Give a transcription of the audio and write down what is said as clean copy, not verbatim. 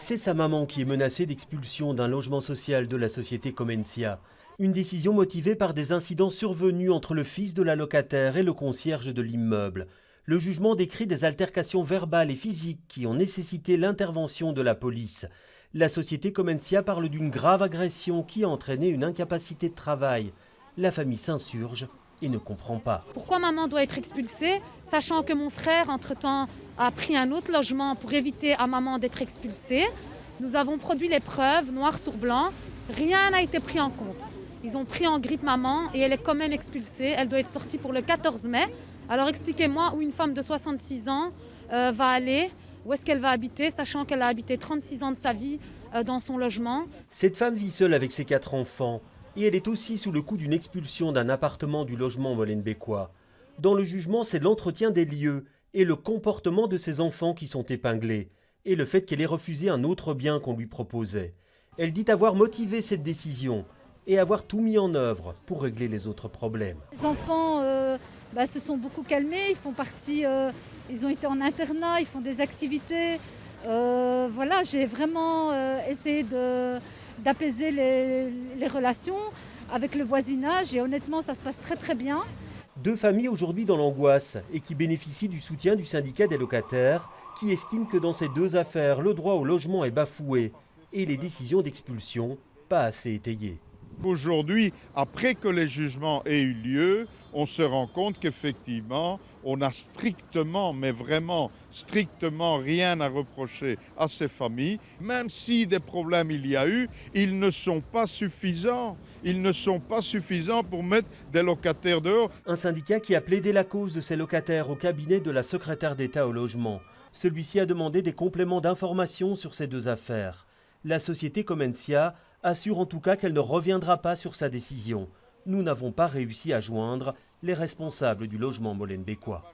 C'est sa maman qui est menacée d'expulsion d'un logement social de la société Comencia. Une décision motivée par des incidents survenus entre le fils de la locataire et le concierge de l'immeuble. Le jugement décrit des altercations verbales et physiques qui ont nécessité l'intervention de la police. La société Comencia parle d'une grave agression qui a entraîné une incapacité de travail. La famille s'insurge et ne comprend pas. Pourquoi maman doit être expulsée, sachant que mon frère, entre-temps, a pris un autre logement pour éviter à maman d'être expulsée. Nous avons produit les preuves, noir sur blanc. Rien n'a été pris en compte. Ils ont pris en grippe maman et elle est quand même expulsée. Elle doit être sortie pour le 14 mai. Alors expliquez-moi où une femme de 66 ans va aller, où est-ce qu'elle va habiter, sachant qu'elle a habité 36 ans de sa vie dans son logement. Cette femme vit seule avec ses 4 enfants. Et elle est aussi sous le coup d'une expulsion d'un appartement du logement molenbeekois. Dans le jugement, c'est l'entretien des lieux et le comportement de ses enfants qui sont épinglés, et le fait qu'elle ait refusé un autre bien qu'on lui proposait. Elle dit avoir motivé cette décision et avoir tout mis en œuvre pour régler les autres problèmes. Les enfants se sont beaucoup calmés, ils font partie, ils ont été en internat, ils font des activités. Voilà, j'ai vraiment essayé d'apaiser les relations avec le voisinage et honnêtement ça se passe très très bien. 2 familles aujourd'hui dans l'angoisse et qui bénéficient du soutien du syndicat des locataires qui estime que dans ces 2 affaires, le droit au logement est bafoué et les décisions d'expulsion pas assez étayées. Aujourd'hui, après que les jugements aient eu lieu, on se rend compte qu'effectivement, on a strictement, mais vraiment strictement rien à reprocher à ces familles. Même si des problèmes il y a eu, ils ne sont pas suffisants. Ils ne sont pas suffisants pour mettre des locataires dehors. Un syndicat qui a plaidé la cause de ces locataires au cabinet de la secrétaire d'État au logement. Celui-ci a demandé des compléments d'information sur ces 2 affaires. La société Comencia assure en tout cas qu'elle ne reviendra pas sur sa décision. Nous n'avons pas réussi à joindre les responsables du logement molenbeekois.